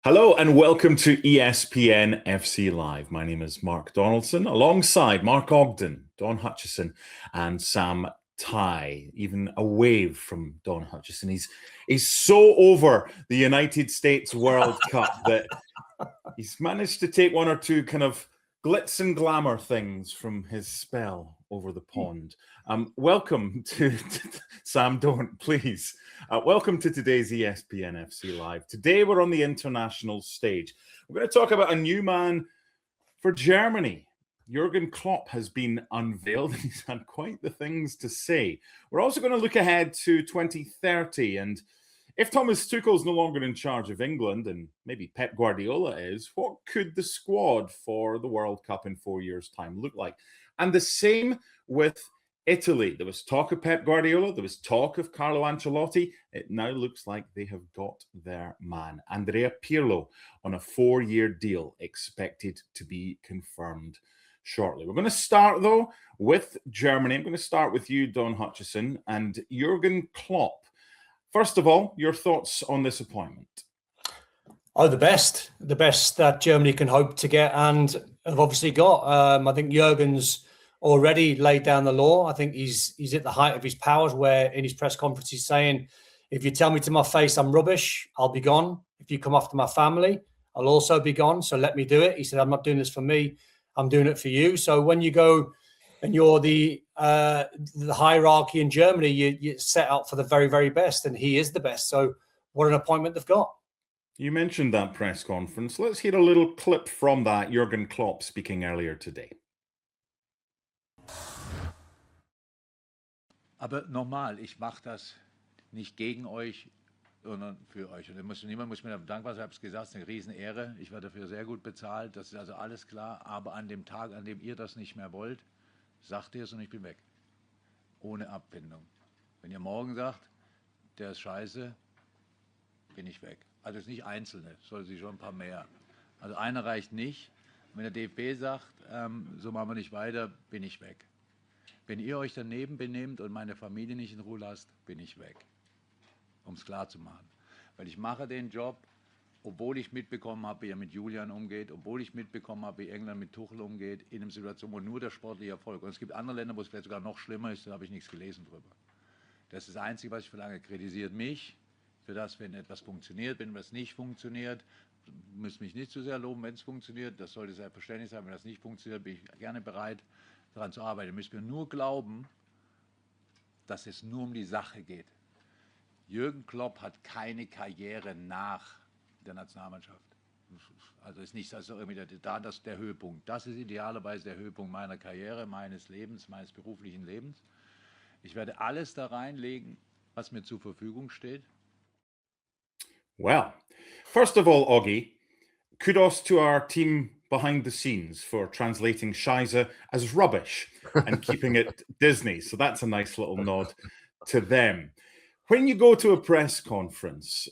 Hello and welcome to ESPN FC Live. My name is Mark Donaldson, alongside Mark Ogden, Don Hutchison, and Sam Tighe. Even a wave from Don Hutchison. He's so over the United States World Cup that he's managed to take one or two kind of glitz and glamour things from his spell over the pond. Welcome to Sam, don't please. Welcome to today's ESPN FC Live. Today we're on the international stage. We're going to talk about a new man for Germany. Jurgen Klopp has been unveiled and he's had quite the things to say. We're also going to look ahead to 2030, and if Thomas Tuchel's no longer in charge of England and maybe Pep Guardiola is, what could the squad for the World Cup in 4 years' time look like? And the same with Italy. There was talk of Pep Guardiola. There was talk of Carlo Ancelotti. It now looks like they have got their man, Andrea Pirlo, on a 4-year deal expected to be confirmed shortly. We're going to start, though, with Germany. I'm going to start with you, Don Hutchison, and Jurgen Klopp. First of all, your thoughts on this appointment? Oh, the best that Germany can hope to get and have obviously got. I think Jurgen's already laid down the law. I think he's at the height of his powers, where in his press conference he's saying, if you tell me to my face I'm rubbish, I'll be gone. If you come after my family, I'll also be gone. So let me do it. He said, I'm not doing this for me. I'm doing it for you. So when you go and you're the hierarchy in Germany, you set out for the very, very best, and he is the best. So what an appointment they've got. You mentioned that press conference. Let's hear a little clip from that. Jurgen Klopp speaking earlier today. Aber nochmal, ich mache das nicht gegen euch, sondern für euch. Und niemand muss mir dafür dankbar sein. Ich habe es gesagt, es ist eine Riesenehre. Ich werde dafür sehr gut bezahlt. Das ist also alles klar. Aber an dem Tag, an dem ihr das nicht mehr wollt, sagt ihr es und ich bin weg. Ohne Abfindung. Wenn ihr morgen sagt, der ist scheiße, bin ich weg. Also es ist nicht Einzelne, es soll sich schon ein paar mehr. Also einer reicht nicht. Wenn der DFB sagt, so machen wir nicht weiter, bin ich weg. Wenn ihr euch daneben benehmt und meine Familie nicht in Ruhe lasst, bin ich weg. Um es klar zu machen. Weil ich mache den Job, obwohl ich mitbekommen habe, wie er mit Julian umgeht, obwohl ich mitbekommen habe, wie England mit Tuchel umgeht, in einer Situation, wo nur der sportliche Erfolg. Und es gibt andere Länder, wo es vielleicht sogar noch schlimmer ist, da habe ich nichts gelesen drüber. Das ist das Einzige, was ich verlange. Kritisiert mich für das, wenn etwas funktioniert. Wenn etwas nicht funktioniert, müsst mich nicht zu sehr loben, wenn es funktioniert. Das sollte selbstverständlich sein. Wenn das nicht funktioniert, bin ich gerne bereit, daran zu arbeiten. Ihr müsst mir nur glauben, dass es nur um die Sache geht. Jürgen Klopp hat keine Karriere nach der Nationalmannschaft. Also ist nicht also irgendwie der Höhepunkt. Das ist idealerweise der Höhepunkt meiner Karriere, meines Lebens, meines beruflichen Lebens. Ich werde alles da reinlegen, was mir zur Verfügung steht. Well, first of all, Augie, kudos to our team behind the scenes for translating Scheisse as rubbish and keeping it Disney. So that's a nice little nod to them. When you go to a press conference,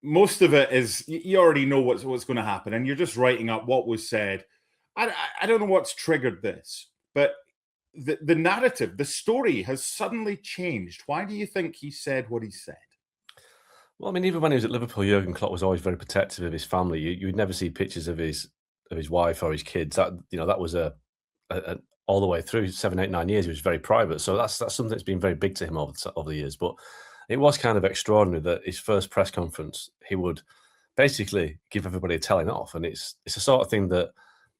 most of it is, you already know what's going to happen, and you're just writing up what was said. I don't know what's triggered this, but the narrative, the story has suddenly changed. Why do you think he said what he said? Well, I mean, even when he was at Liverpool, Jurgen Klopp was always very protective of his family. You would never see pictures of his wife or his kids. That was a all the way through 7, 8, 9 years. He was very private, so that's something that's been very big to him over the years. But it was kind of extraordinary that his first press conference, he would basically give everybody a telling off, and it's the sort of thing that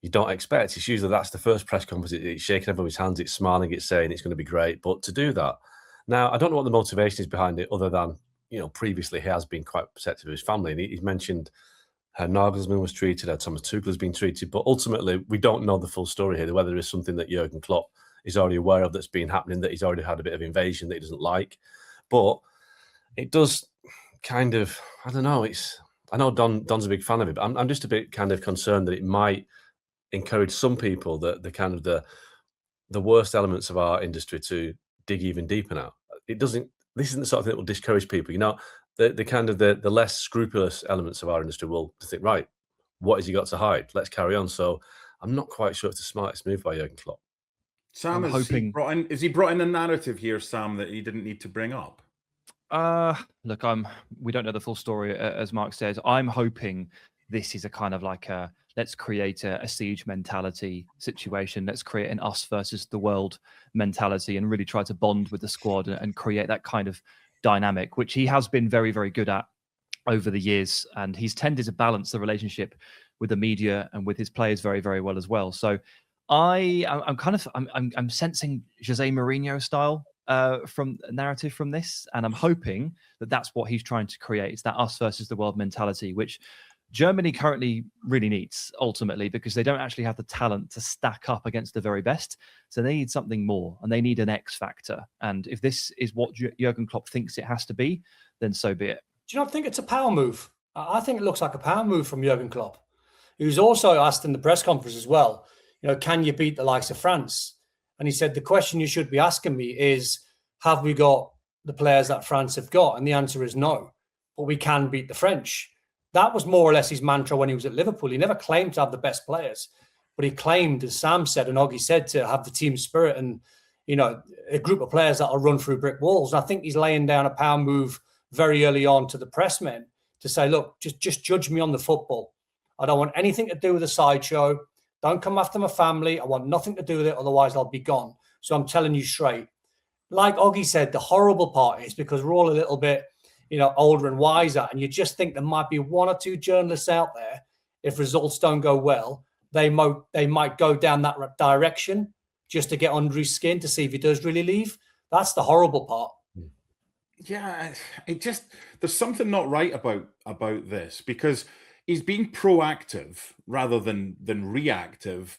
you don't expect. It's usually that's the first press conference. It's shaking everybody's hands, it's smiling, it's saying it's going to be great. But to do that now, I don't know what the motivation is behind it, other than previously he has been quite protective of his family, and he's mentioned how Nagelsmann was treated, how Thomas Tuchel has been treated, but ultimately we don't know the full story here, whether there is something that Jurgen Klopp is already aware of that's been happening, that he's already had a bit of invasion that he doesn't like. But it does kind of, I don't know, I know Don's a big fan of it, but I'm just a bit kind of concerned that it might encourage some people that the worst elements of our industry to dig even deeper now. This isn't the sort of thing that will discourage people. The less scrupulous elements of our industry will think, right, what has he got to hide? Let's carry on. So I'm not quite sure it's the smartest move by Jurgen Klopp. Sam, is he brought in a narrative here, Sam, that he didn't need to bring up? Look, we don't know the full story, as Mark says. I'm hoping this is a kind of like a let's create a siege mentality situation. Let's create an us versus the world mentality and really try to bond with the squad and create that kind of dynamic, which he has been very, very good at over the years. And he's tended to balance the relationship with the media and with his players very, very well as well. So I'm sensing Jose Mourinho style from narrative from this, and I'm hoping that that's what he's trying to create. It's that us versus the world mentality, which Germany currently really needs ultimately, because they don't actually have the talent to stack up against the very best. So they need something more, and they need an X factor. And if this is what Jurgen Klopp thinks it has to be, then so be it. Do you not think it's a power move? I think it looks like a power move from Jurgen Klopp. He was also asked in the press conference as well, can you beat the likes of France? And he said, the question you should be asking me is, have we got the players that France have got? And the answer is no, but we can beat the French. That was more or less his mantra when he was at Liverpool. He never claimed to have the best players, but he claimed, as Sam said and Oggy said, to have the team spirit and, a group of players that will run through brick walls. And I think he's laying down a power move very early on to the press men to say, look, just judge me on the football. I don't want anything to do with the sideshow. Don't come after my family. I want nothing to do with it. Otherwise, I'll be gone. So I'm telling you straight. Like Oggy said, the horrible part is because we're all a little bit, older and wiser. And you just think there might be one or two journalists out there. If results don't go well, they might go down that direction just to get under his skin to see if he does really leave. That's the horrible part. Yeah, there's something not right about this, because he's being proactive rather than reactive.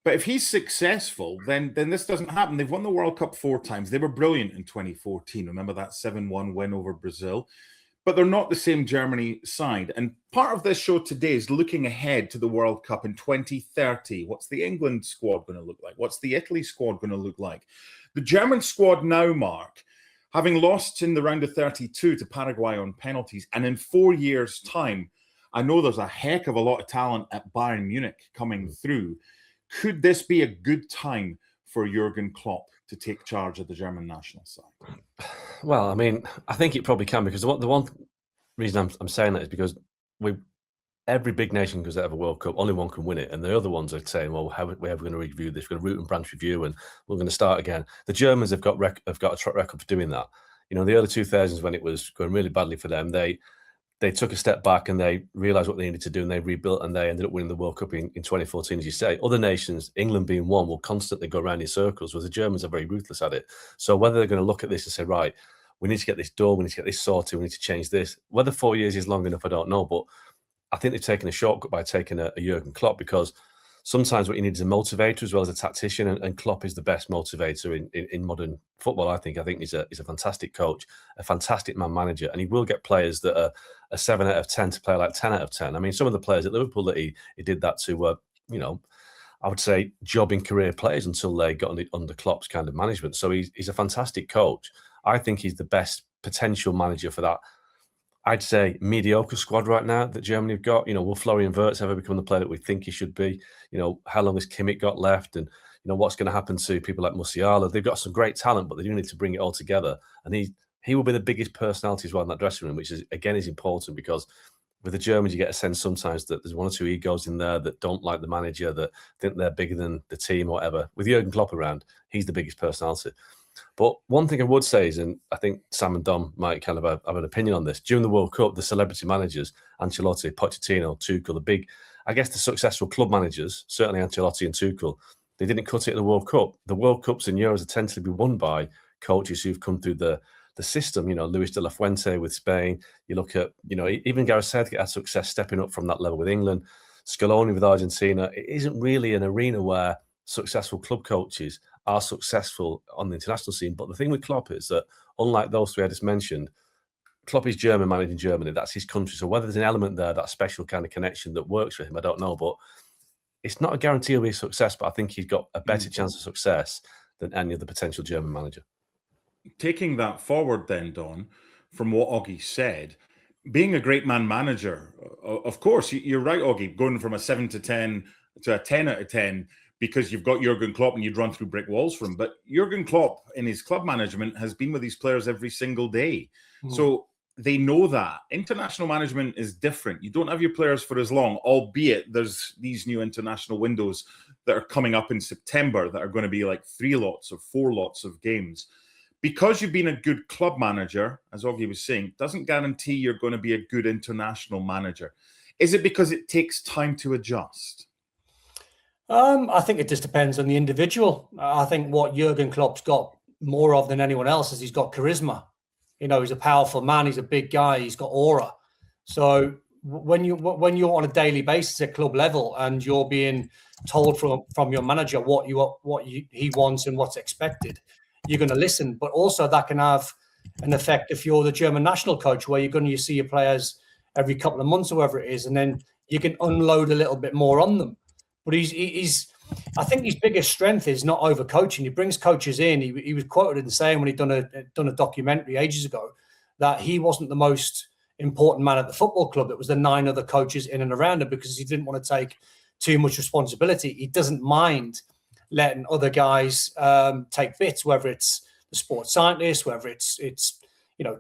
But if he's successful, then this doesn't happen. They've won the World Cup 4 times. They were brilliant in 2014. Remember that 7-1 win over Brazil? But they're not the same Germany side. And part of this show today is looking ahead to the World Cup in 2030. What's the England squad going to look like? What's the Italy squad going to look like? The German squad now, Mark, having lost in the round of 32 to Paraguay on penalties, and in 4 years' time, I know there's a heck of a lot of talent at Bayern Munich coming through. Could this be a good time for Jurgen Klopp to take charge of the German national side? Well, I mean, I think it probably can, because the one reason I'm saying that is because every big nation goes out of a World Cup, only one can win it, and the other ones are saying, "Well, how are we ever going to review this? We're going to root and branch review, and we're going to start again." The Germans have got a track record for doing that. The early 2000s, when it was going really badly for them, they took a step back and they realised what they needed to do, and they rebuilt, and they ended up winning the World Cup in 2014, as you say. Other nations, England being one, will constantly go around in circles, whereas the Germans are very ruthless at it. So whether they're going to look at this and say, right, we need to get this done, we need to get this sorted, we need to change this. Whether 4 years is long enough, I don't know, but I think they've taken a shortcut by taking a Jurgen Klopp, because sometimes what you need is a motivator as well as a tactician, and Klopp is the best motivator in modern football. I think he's a fantastic coach, a fantastic man manager, and he will get players that are a 7 out of 10 to play like 10 out of 10. I mean, some of the players at Liverpool that he did that to were, I would say, jobbing career players until they got under Klopp's kind of management. So he's a fantastic coach. I think he's the best potential manager for that, I'd say, mediocre squad right now that Germany have got. Will Florian Wirtz ever become the player that we think he should be? How long has Kimmich got left? And, what's going to happen to people like Musiala? They've got some great talent, but they do need to bring it all together. And he will be the biggest personality as well in that dressing room, which is important, because with the Germans, you get a sense sometimes that there's one or two egos in there that don't like the manager, that think they're bigger than the team or whatever. With Jurgen Klopp around, he's the biggest personality. But one thing I would say is, and I think Sam and Dom might kind of have an opinion on this, during the World Cup, the celebrity managers, Ancelotti, Pochettino, Tuchel, the successful club managers, certainly Ancelotti and Tuchel, they didn't cut it in the World Cup. The World Cups and Euros are tend to be won by coaches who've come through the system. Luis de la Fuente with Spain. You look at, even Gareth Southgate had success stepping up from that level with England. Scaloni with Argentina. It isn't really an arena where successful club coaches are successful on the international scene. But the thing with Klopp is that, unlike those three I just mentioned, Klopp is German, managing Germany. That's his country. So whether there's an element there, that special kind of connection that works for him, I don't know. But it's not a guarantee of his success, but I think he's got a better chance of success than any other potential German manager. Taking that forward then, Don, from what Oggy said, being a great man manager, of course, you're right, Oggy, going from a 7 to 10 to a 10 out of 10, because you've got Jurgen Klopp and you'd run through brick walls for him. But Jurgen Klopp in his club management has been with these players every single day. So they know that. International management is different. You don't have your players for as long, albeit there's these new international windows that are coming up in September that are going to be like 3 lots or 4 lots of games. Because you've been a good club manager, as Oggy was saying, doesn't guarantee you're going to be a good international manager. Is it because it takes time to adjust? I think it just depends on the individual. I think what Jurgen Klopp's got more of than anyone else is he's got charisma. You know, he's a powerful man. He's a big guy. He's got aura. So when you're on a daily basis at club level and you're being told from your manager what he wants and what's expected, you're going to listen. But also that can have an effect if you're the German national coach, where you're going to see your players every couple of months or whatever it is, and then you can unload a little bit more on them. But I think his biggest strength is not over coaching. He brings coaches in. He was quoted in saying when he'd done a documentary ages ago that he wasn't the most important man at the football club. It was the 9 other coaches in and around him, because he didn't want to take too much responsibility. He doesn't mind letting other guys take bits, whether it's the sports scientist, whether it's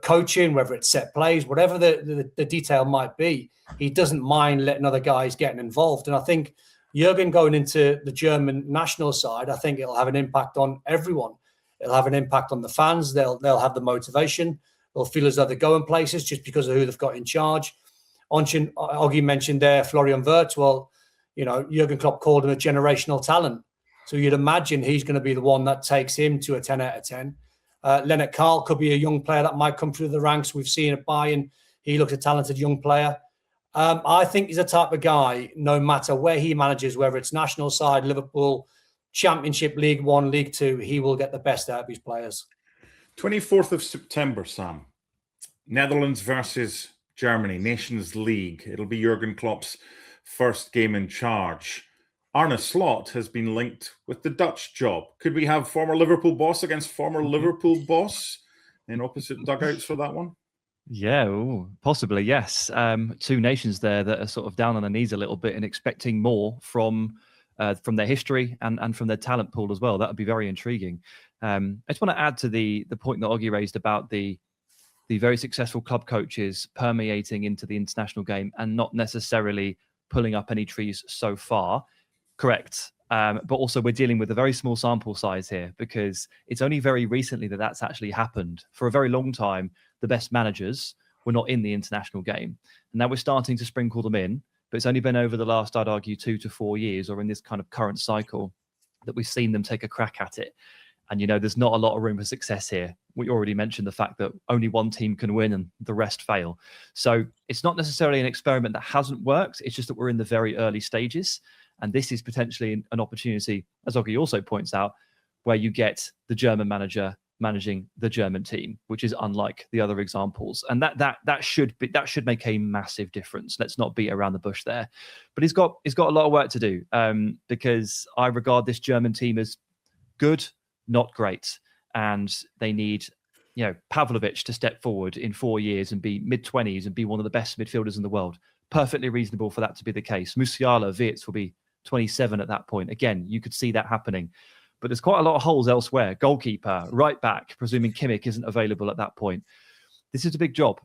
coaching, whether it's set plays, whatever the detail might be. He doesn't mind letting other guys getting involved. And I think Jurgen going into the German national side, I think it'll have an impact on everyone. It'll have an impact on the fans. They'll have the motivation. They'll feel as though they're going places just because of who they've got in charge. Oggy mentioned there Florian Wirtz. Well, Jurgen Klopp called him a generational talent. So you'd imagine he's going to be the one that takes him to a 10 out of 10. Lennart Karl could be a young player that might come through the ranks. We've seen at Bayern. He looks a talented young player. I think he's the type of guy, no matter where he manages, whether it's national side, Liverpool, Championship, League One, League Two, he will get the best out of his players. 24th of September, Sam. Netherlands versus Germany, Nations League. It'll be Jurgen Klopp's first game in charge. Arne Slot has been linked with the Dutch job. Could we have former Liverpool boss against former Liverpool boss in opposite dugouts for that one? Yeah, possibly, yes. 2 nations there that are sort of down on their knees a little bit and expecting more from their history and from their talent pool as well. That would be very intriguing. I just want to add to the point that Oggy raised about the very successful club coaches permeating into the international game and not necessarily pulling up any trees so far. Correct. But also we're dealing with a very small sample size here, because it's only very recently that that's actually happened. For a very long time, the best managers were not in the international game. And now we're starting to sprinkle them in, but it's only been over the last, I'd argue, 2 to 4 years, or in this kind of current cycle, that we've seen them take a crack at it. And, there's not a lot of room for success here. We already mentioned the fact that only one team can win and the rest fail. So it's not necessarily an experiment that hasn't worked. It's just that we're in the very early stages. And this is potentially an opportunity, as Oggy also points out, where you get the German manager managing the German team, which is unlike the other examples. And that should make a massive difference. Let's not beat around the bush there. But he's got a lot of work to do, because I regard this German team as good, not great. And they need, Pavlovic to step forward in 4 years and be mid-20s and be one of the best midfielders in the world. Perfectly reasonable for that to be the case. Musiala, Wirtz will be 27 at that point. Again, you could see that happening. But there's quite a lot of holes elsewhere. Goalkeeper, right back, presuming Kimmich isn't available at that point. This is a big job.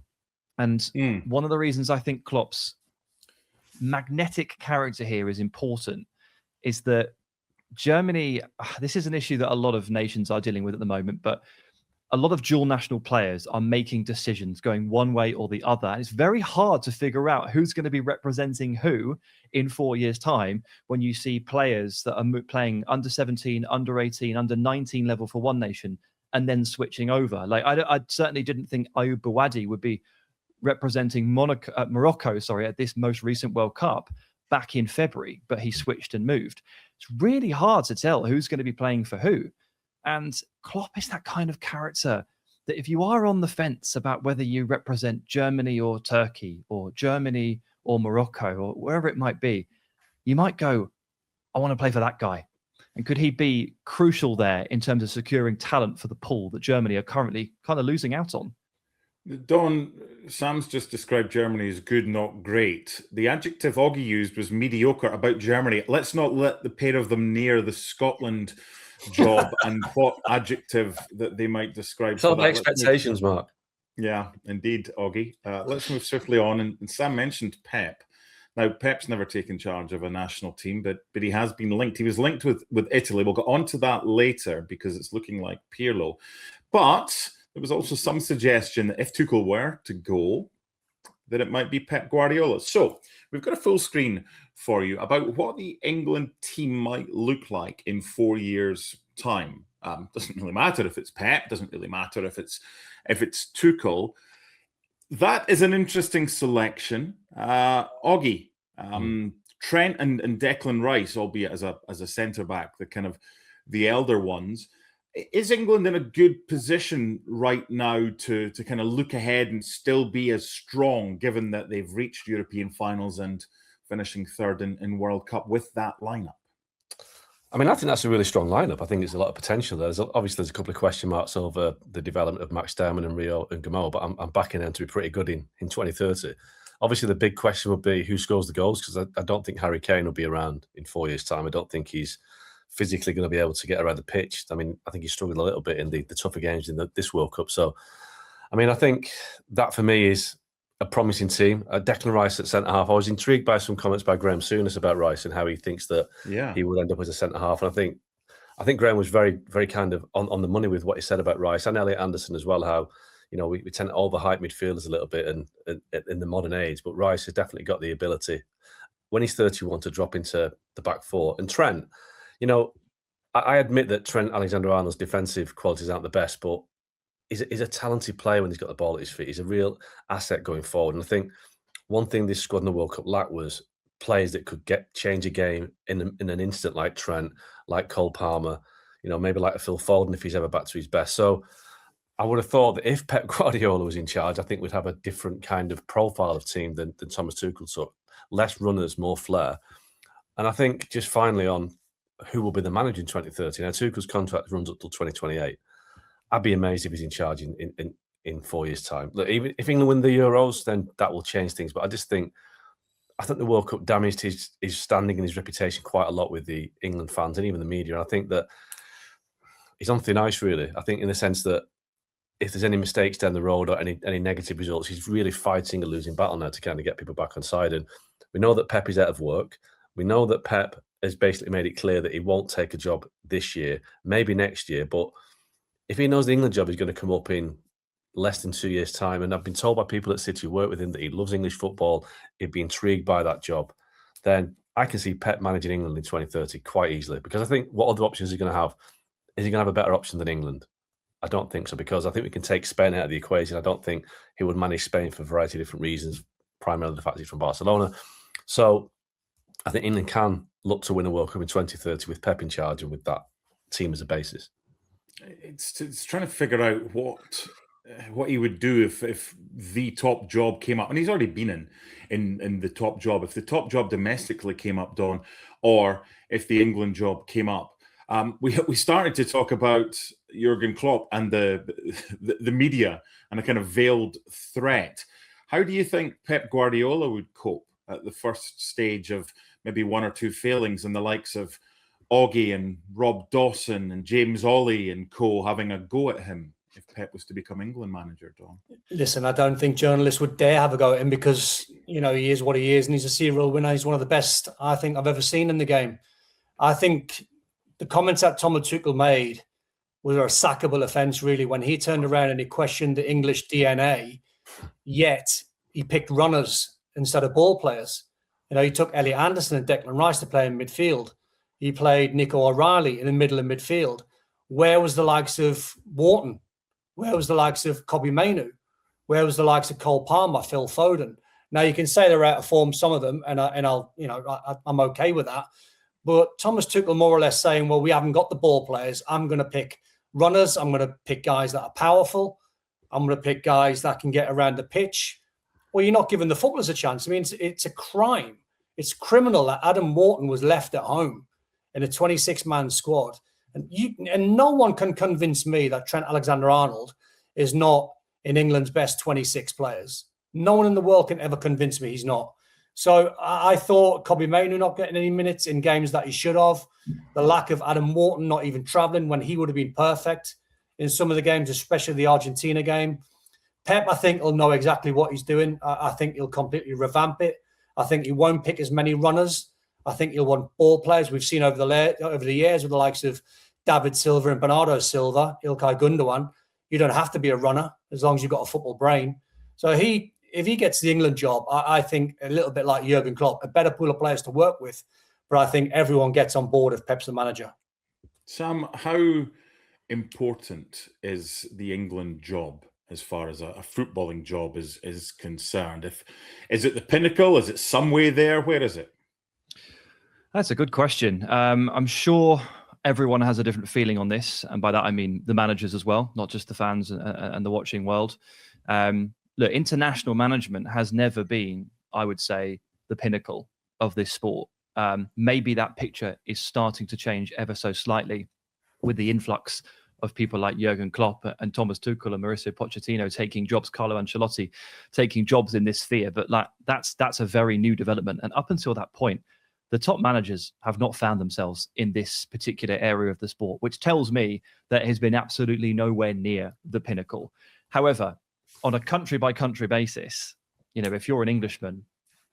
And one of the reasons I think Klopp's magnetic character here is important is that Germany, this is an issue that a lot of nations are dealing with at the moment, but a lot of dual national players are making decisions going one way or the other. And it's very hard to figure out who's going to be representing who in 4 years' time when you see players that are playing under 17, under 18, under 19 level for one nation and then switching over. Like I certainly didn't think Ayoub Bouadi would be representing Morocco, at this most recent World Cup back in February, but he switched and moved. It's really hard to tell who's going to be playing for who. And Klopp is that kind of character that if you are on the fence about whether you represent Germany or Turkey or Germany or Morocco or wherever it might be, you might go, I want to play for that guy. And could he be crucial there in terms of securing talent for the pool that Germany are currently kind of losing out on? Don, Sam's just described Germany as good, not great. The adjective Oggy used was mediocre about Germany. Let's not let the pair of them near the Scotland job and what adjective that they might describe. It's all about expectations, Mark. Yeah, indeed, Augie. Let's move swiftly on. And Sam mentioned Pep. Now, Pep's never taken charge of a national team, but he has been linked. He was linked with Italy. We'll get on to that later because it's looking like Pirlo. But there was also some suggestion that if Tuchel were to go, that it might be Pep Guardiola. So we've got a full screen for you about what the England team might look like in 4 years' time. Doesn't really matter if it's Pep. Doesn't really matter if it's Tuchel. That is an interesting selection. Augie, Trent and Declan Rice, albeit as a centre-back, the kind of the elder ones. Is England in a good position right now to kind of look ahead and still be as strong, given that they've reached European finals and finishing third in World Cup with that lineup? I mean, I think that's a really strong lineup. I think there's a lot of potential there. Obviously, there's a couple of question marks over the development of Max Derman and Rio and Gamal, but I'm backing them to be pretty good in 2030. Obviously, the big question would be who scores the goals, because I don't think Harry Kane will be around in 4 years' time. I don't think he's physically going to be able to get around the pitch. I mean, I think he struggled a little bit in the tougher games in this World Cup. So, I mean, I think that for me is a promising team. Declan Rice at centre-half. I was intrigued by some comments by Graham Souness about Rice and how he thinks that he would end up as a centre-half. And I think Graham was very, very kind of on the money with what he said about Rice and Elliot Anderson as well, how, you know, we tend to overhype midfielders a little bit and in the modern age, but Rice has definitely got the ability, when he's 31, to drop into the back four. And Trent, you know, I admit that Trent Alexander-Arnold's defensive qualities aren't the best, but he's a talented player when he's got the ball at his feet. He's a real asset going forward. And I think one thing this squad in the World Cup lacked was players that could change a game in an instant, like Trent, like Cole Palmer, you know, maybe like a Phil Foden if he's ever back to his best. So I would have thought that if Pep Guardiola was in charge, I think we'd have a different kind of profile of team than Thomas Tuchel took. Less runners, more flair. And I think just finally on who will be the manager in 2030. Now, Tuchel's contract runs up till 2028. I'd be amazed if he's in charge in 4 years' time. Look, even if England win the Euros, then that will change things. But I think the World Cup damaged his standing and his reputation quite a lot with the England fans and even the media. And I think that he's on thin ice, really. I think in the sense that if there's any mistakes down the road or any negative results, he's really fighting a losing battle now to kind of get people back on side. And we know that Pep is out of work. We know that Pep has basically made it clear that he won't take a job this year, maybe next year. But if he knows the England job is going to come up in less than 2 years' time, and I've been told by people at City who work with him that he loves English football, he'd be intrigued by that job, then I can see Pep managing England in 2030 quite easily. Because I think what other options is he going to have? Is he going to have a better option than England? I don't think so, because I think we can take Spain out of the equation. I don't think he would manage Spain for a variety of different reasons, primarily the fact he's from Barcelona. So I think England can look to win a World Cup in 2030 with Pep in charge and with that team as a basis. It's trying to figure out what he would do if the top job came up, and he's already been in the top job. If the top job domestically came up, Don, or if the England job came up, we started to talk about Jurgen Klopp and the media and a kind of veiled threat. How do you think Pep Guardiola would cope at the first stage of maybe one or two failings, and the likes of Augie and Rob Dawson and James Ollie and co having a go at him if Pep was to become England manager, Don? Listen, I don't think journalists would dare have a go at him because, you know, he is what he is and he's a serial winner. He's one of the best I think I've ever seen in the game. I think the comments that Thomas Tuchel made were a sackable offence, really, when he turned around and he questioned the English DNA, yet he picked runners instead of ball players. You know, he took Elliot Anderson and Declan Rice to play in midfield. He played Nico O'Reilly in the middle of midfield. Where was the likes of Wharton? Where was the likes of Kobbie Mainoo? Where was the likes of Cole Palmer, Phil Foden? Now, you can say they're out of form, some of them, and I'm okay with that. But Thomas Tuchel more or less saying, well, we haven't got the ball players. I'm going to pick runners. I'm going to pick guys that are powerful. I'm going to pick guys that can get around the pitch. Well, you're not giving the footballers a chance. I mean, it's a crime. It's criminal that Adam Wharton was left at home in a 26-man squad. And no one can convince me that Trent Alexander-Arnold is not in England's best 26 players. No one in the world can ever convince me he's not. So I thought Kobbie Mainoo not getting any minutes in games that he should have. The lack of Adam Wharton not even travelling when he would have been perfect in some of the games, especially the Argentina game. Pep, I think, will know exactly what he's doing. I think he'll completely revamp it. I think he won't pick as many runners. I think he'll want ball players. We've seen over the years with the likes of David Silva and Bernardo Silva, Ilkay Gundogan. You don't have to be a runner as long as you've got a football brain. So if he gets the England job, I think a little bit like Jurgen Klopp, a better pool of players to work with. But I think everyone gets on board if Pep's the manager. Sam, how important is the England job as far as a footballing job is concerned? Is it the pinnacle? Is it some way there? Where is it? That's a good question. I'm sure everyone has a different feeling on this. And by that, I mean the managers as well, not just the fans and the watching world. Look, international management has never been, I would say, the pinnacle of this sport. Maybe that picture is starting to change ever so slightly with the influx of people like Jurgen Klopp and Thomas Tuchel and Mauricio Pochettino taking jobs, Carlo Ancelotti taking jobs in this sphere. But like that's a very new development. And up until that point, the top managers have not found themselves in this particular area of the sport, which tells me that it has been absolutely nowhere near the pinnacle. However, on a country by country basis, if you're an Englishman,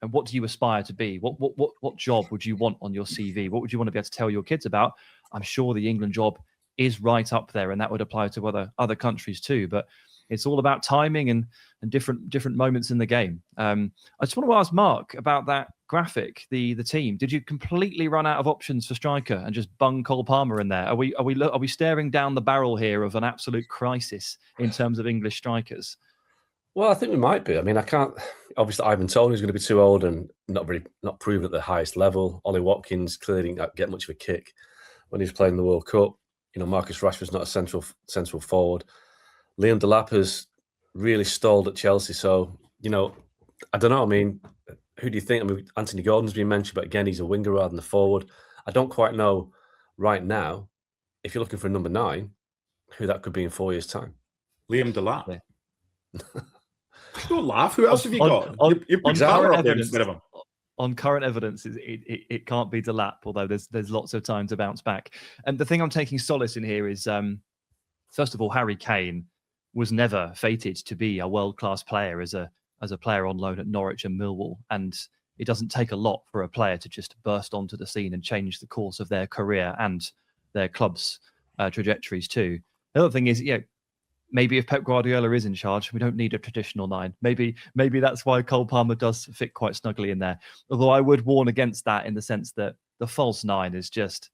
and what do you aspire to be? What job would you want on your CV? What would you want to be able to tell your kids about? I'm sure the England job is right up there, and that would apply to other countries too. But it's all about timing and different moments in the game. I just want to ask Mark about that graphic, the team. Did you completely run out of options for striker and just bung Cole Palmer in there? Are we staring down the barrel here of an absolute crisis in terms of English strikers? Well, I think we might be. I mean, I can't. Obviously, Ivan Toney's going to be too old and not proven at the highest level. Ollie Watkins clearly didn't get much of a kick when he was playing the World Cup. Marcus Rashford's not a central forward. Liam Delap has really stalled at Chelsea. So, I don't know. I mean, who do you think? I mean, Anthony Gordon's been mentioned, but again, he's a winger rather than a forward. I don't quite know right now, if you're looking for a number 9, who that could be in 4 years' time. Liam Delap. Yeah. Don't laugh. Who else have you got? You put current up there instead of him. On current evidence, it can't be Delap, although there's lots of time to bounce back. And the thing I'm taking solace in here is, first of all, Harry Kane was never fated to be a world-class player as a player on loan at Norwich and Millwall. And it doesn't take a lot for a player to just burst onto the scene and change the course of their career and their club's trajectories too. The other thing is, maybe if Pep Guardiola is in charge, we don't need a traditional 9. Maybe that's why Cole Palmer does fit quite snugly in there. Although I would warn against that in the sense that the false 9 is just,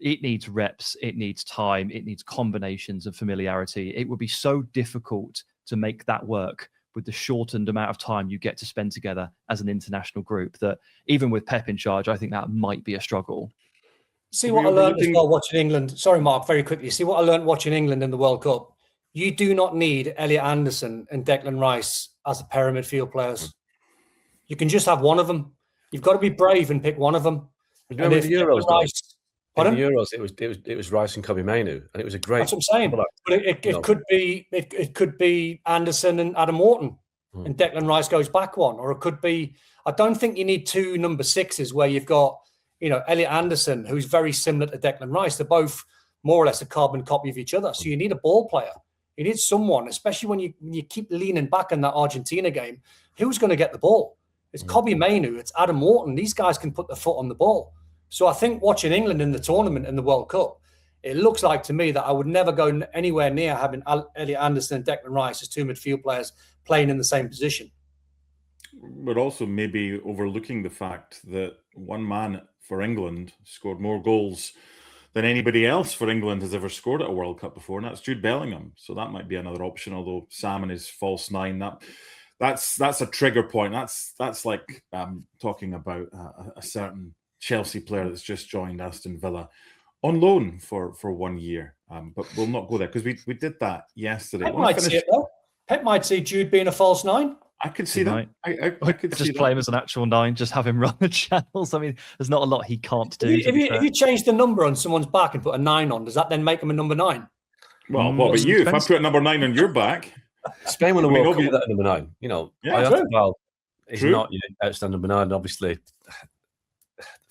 it needs reps, it needs time, it needs combinations of familiarity. It would be so difficult to make that work with the shortened amount of time you get to spend together as an international group, that even with Pep in charge, I think that might be a struggle. See what I learned as well watching England. Sorry, Mark, very quickly. See what I learned watching England in the World Cup. You do not need Elliot Anderson and Declan Rice as the pair of midfield players. You can just have one of them. You've got to be brave and pick one of them. And if the Euros, it was Rice and Kobe Mainu, and it was a great. That's what I'm saying. But it could be Anderson and Adam Wharton, and Declan Rice goes back one, or it could be. I don't think you need 2 number 6s where you've got Elliot Anderson, who's very similar to Declan Rice. They're both more or less a carbon copy of each other. So you need a ball player. You need someone, especially when you keep leaning back in that Argentina game. Who's going to get the ball? It's Kobe Mainu. It's Adam Wharton. These guys can put their foot on the ball. So I think watching England in the tournament in the World Cup, it looks like to me that I would never go anywhere near having Elliot Anderson and Declan Rice as 2 midfield players playing in the same position. But also maybe overlooking the fact that one man for England scored more goals than anybody else for England has ever scored at a World Cup before, and that's Jude Bellingham. So that might be another option, although Sam and his false 9, that's a trigger point. That's like talking about a certain Chelsea player that's just joined Aston Villa on loan for 1 year. But we'll not go there because we did that yesterday. Pep might see Jude being a false 9. I could see that. I could just play him as an actual 9, just have him run the channels. I mean, there's not a lot he can't do. If you change the number on someone's back and put a 9 on, does that then make him a number 9? Well, what about you? If I put a number 9 on your back, Spain won the World Cup with that number 9. He's not outstanding number 9. Obviously,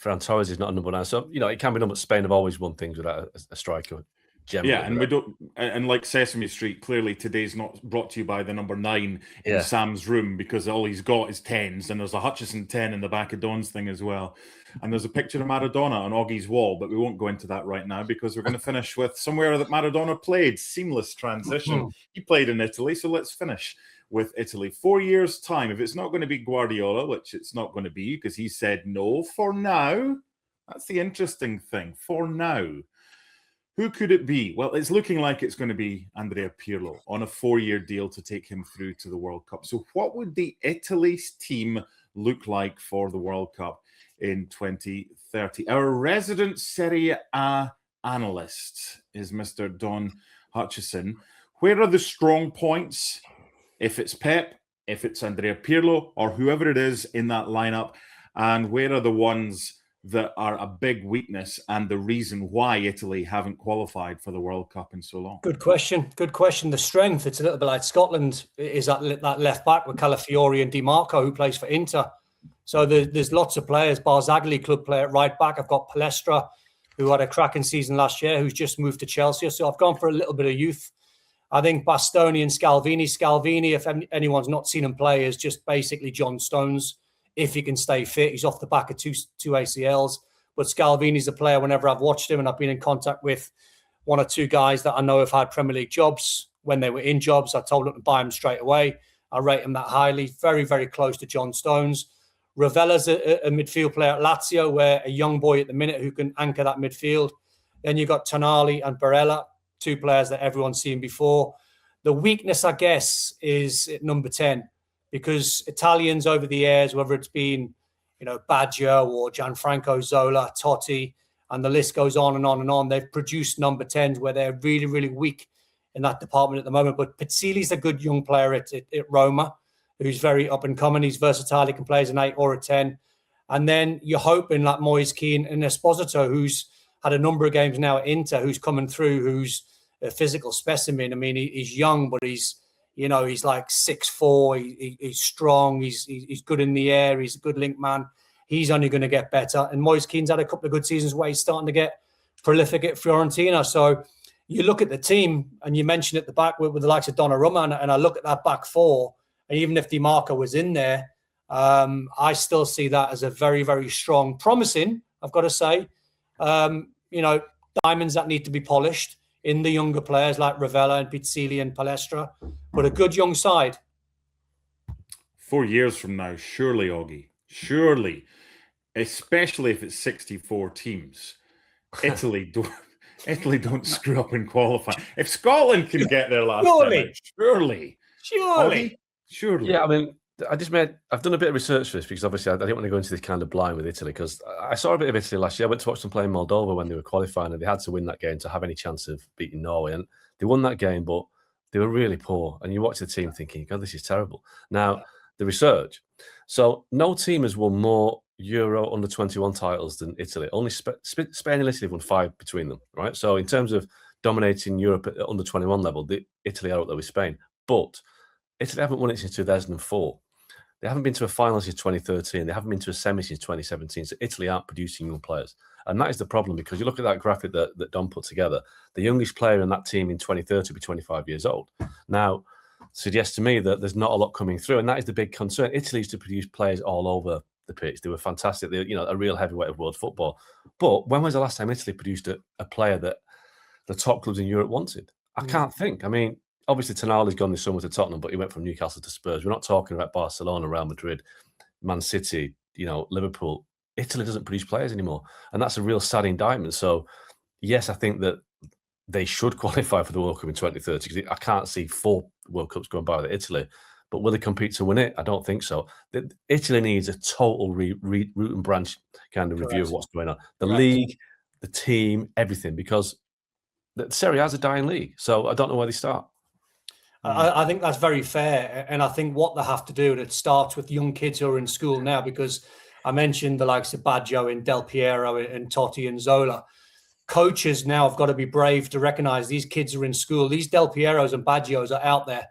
Ferran Torres is not a number 9. So it can be done. But Spain have always won things without a striker. generally. Yeah, and we don't, and like Sesame Street, clearly today's not brought to you by the number 9 in Sam's room, because all he's got is 10s, and there's a Hutchison 10 in the back of Don's thing as well. And there's a picture of Maradona on Augie's wall, but we won't go into that right now because we're going to finish with somewhere that Maradona played. Seamless transition. He played in Italy, so let's finish with Italy. 4 years' time, if it's not going to be Guardiola, which it's not going to be because he said no for now. That's the interesting thing, for now. Who could it be? Well, it's looking like it's going to be Andrea Pirlo on a 4-year deal to take him through to the World Cup. So what would the Italy's team look like for the World Cup in 2030? Our resident Serie A analyst is Mr. Don Hutchison. Where are the strong points? If it's Pep, if it's Andrea Pirlo, or whoever it is in that lineup, and where are the ones that are a big weakness and the reason why Italy haven't qualified for the World Cup in so long? Good question. Good question. The strength, it's a little bit like Scotland, is that left back with Calafiori and Di Marco, who plays for Inter. So there's lots of players. Barzagli, club player at right back. I've got Palestra, who had a cracking season last year, who's just moved to Chelsea. So I've gone for a little bit of youth. I think Bastoni and Scalvini. Scalvini, if anyone's not seen him play, is just basically John Stones. If he can stay fit, he's off the back of two ACLs. But Scalvini's a player, whenever I've watched him and I've been in contact with one or two guys that I know have had Premier League jobs, when they were in jobs, I told them to buy him straight away. I rate him that highly. Very, very close to John Stones. Ravella's a midfield player at Lazio, where a young boy at the minute who can anchor that midfield. Then you've got Tonali and Barella, two players that everyone's seen before. The weakness, I guess, is at number 10. Because Italians over the years, whether it's been, Baggio or Gianfranco Zola, Totti, and the list goes on and on and on, they've produced number 10s where they're really, really weak in that department at the moment. But Pizzili's a good young player at Roma, who's very up and coming. He's versatile. He can play as an 8 or a 10. And then you're hoping like Moise Kean and Esposito, who's had a number of games now at Inter, who's coming through, who's a physical specimen. I mean, he's young, but he's like 6'4", he's strong, he's good in the air, he's a good link man. He's only going to get better. And Moise Kean's had a couple of good seasons where he's starting to get prolific at Fiorentina. So you look at the team, and you mentioned at the back with the likes of Donnarumma, and I look at that back four, and even if Di Marco was in there, I still see that as a very, very strong, promising, I've got to say, diamonds that need to be polished in the younger players like Ravella and Pizzili and Palestra, but a good young side. 4 years from now, surely, Augie, surely, especially if it's 64 teams, Italy don't screw up in qualifying. If Scotland can get there last time, surely. Surely. Yeah, I mean, I've done a bit of research for this because obviously I didn't want to go into this kind of blind with Italy, because I saw a bit of Italy last year. I went to watch them play in Moldova when they were qualifying, and they had to win that game to have any chance of beating Norway. And they won that game, but they were really poor. And you watch the team thinking, God, this is terrible. Now, the research. So no team has won more Euro under-21 titles than Italy. Only Spain and Italy have won 5 between them, right? So in terms of dominating Europe at under-21 level, Italy are up there with Spain. But Italy haven't won it since 2004. They haven't been to a final since 2013. They haven't been to a semi since 2017. So Italy aren't producing young players. And that is the problem, because you look at that graphic that Don put together, the youngest player in that team in 2030 will be 25 years old. Now, suggests to me that there's not a lot coming through. And that is the big concern. Italy used to produce players all over the pitch. They were fantastic. They're, a real heavyweight of world football. But when was the last time Italy produced a player that the top clubs in Europe wanted? I can't think. I mean, obviously, Tonali's gone this summer to Tottenham, but he went from Newcastle to Spurs. We're not talking about Barcelona, Real Madrid, Man City, Liverpool. Italy doesn't produce players anymore. And that's a real sad indictment. So, yes, I think that they should qualify for the World Cup in 2030, because I can't see 4 World Cups going by with Italy. But will they compete to win it? I don't think so. Italy needs a total root and branch kind of review of what's going on. The league, the team, everything, because the Serie A is a dying league. So I don't know where they start. I think that's very fair. And I think what they have to do, and it starts with young kids who are in school now, because I mentioned the likes of Baggio and Del Piero and Totti and Zola. Coaches now have got to be brave to recognize these kids are in school. These Del Pieros and Baggios are out there.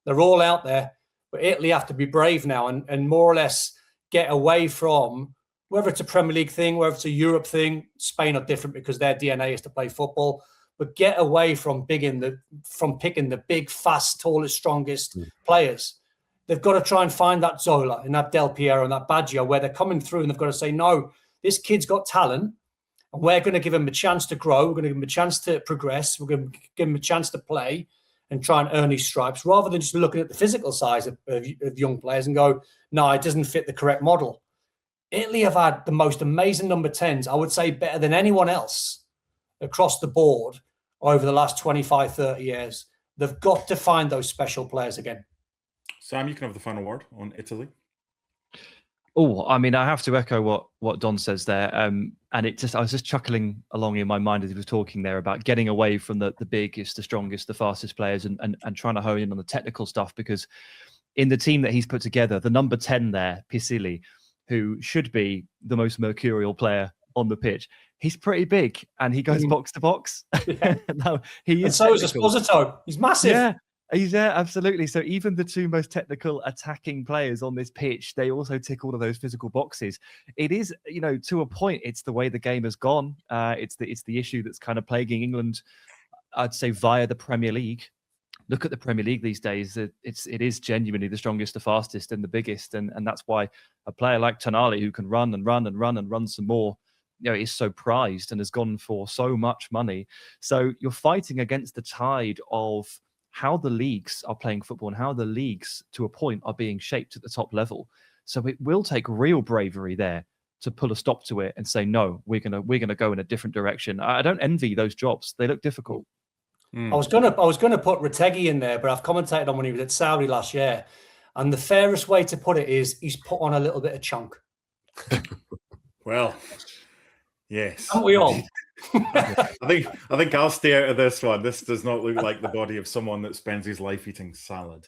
They're all out there. But Italy have to be brave now and more or less get away from, whether it's a Premier League thing, whether it's a Europe thing. Spain are different because their DNA is to play football. but get away from picking the big, fast, tallest, strongest players. They've got to try and find that Zola and that Del Piero and that Baggio where they're coming through, and they've got to say, no, this kid's got talent, and we're going to give him a chance to grow. We're going to give him a chance to progress. We're going to give him a chance to play and try and earn his stripes, rather than just looking at the physical size of young players and go, no, it doesn't fit the correct model. Italy have had the most amazing number 10s, I would say better than anyone else across the board over the last 25, 30 years. They've got to find those special players again. Sam, you can have the final word on Italy. Oh, I mean, I have to echo what Don says there. And I was just chuckling along in my mind as he was talking there about getting away from the biggest, the strongest, the fastest players and trying to hone in on the technical stuff, because in the team that he's put together, the number 10 there, Pisilli, who should be the most mercurial player on the pitch, he's pretty big and he goes box to box. Yeah. No, he is. And so is Esposito. He's massive. Yeah. He's there, absolutely. So even the two most technical attacking players on this pitch, they also tick all of those physical boxes. It is, to a point, it's the way the game has gone. It's the issue that's kind of plaguing England, I'd say, via the Premier League. Look at the Premier League these days. It is genuinely the strongest, the fastest, and the biggest, and that's why a player like Tonali, who can run and run and run and run some more, is so prized and has gone for so much money. So you're fighting against the tide of how the leagues are playing football and how the leagues, to a point, are being shaped at the top level. So it will take real bravery there to pull a stop to it and say, no, we're gonna go in a different direction. I don't envy those jobs. They look difficult. I was gonna put Retegui in there, but I've commentated on when he was at Saudi last year, and the fairest way to put it is he's put on a little bit of chunk. Well, yes. Aren't we all? I think I'll stay out of this one. This does not look like the body of someone that spends his life eating salad.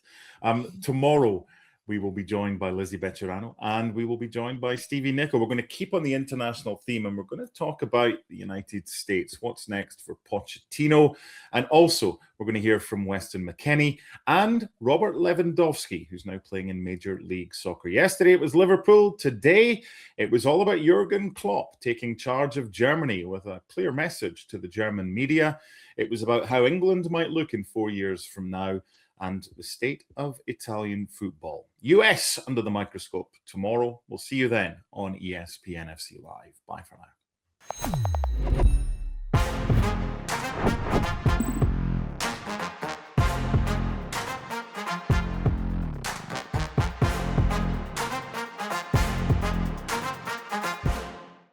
Tomorrow, we will be joined by Lizzie Becerano and we will be joined by Stevie Nicol. We're going to keep on the international theme and we're going to talk about the United States. What's next for Pochettino? And also, we're going to hear from Weston McKennie and Robert Lewandowski, who's now playing in Major League Soccer. Yesterday, it was Liverpool. Today, it was all about Jurgen Klopp taking charge of Germany with a clear message to the German media. It was about how England might look in 4 years from now and the state of Italian football. US under the microscope tomorrow. We'll see you then on ESPN FC Live. Bye for now.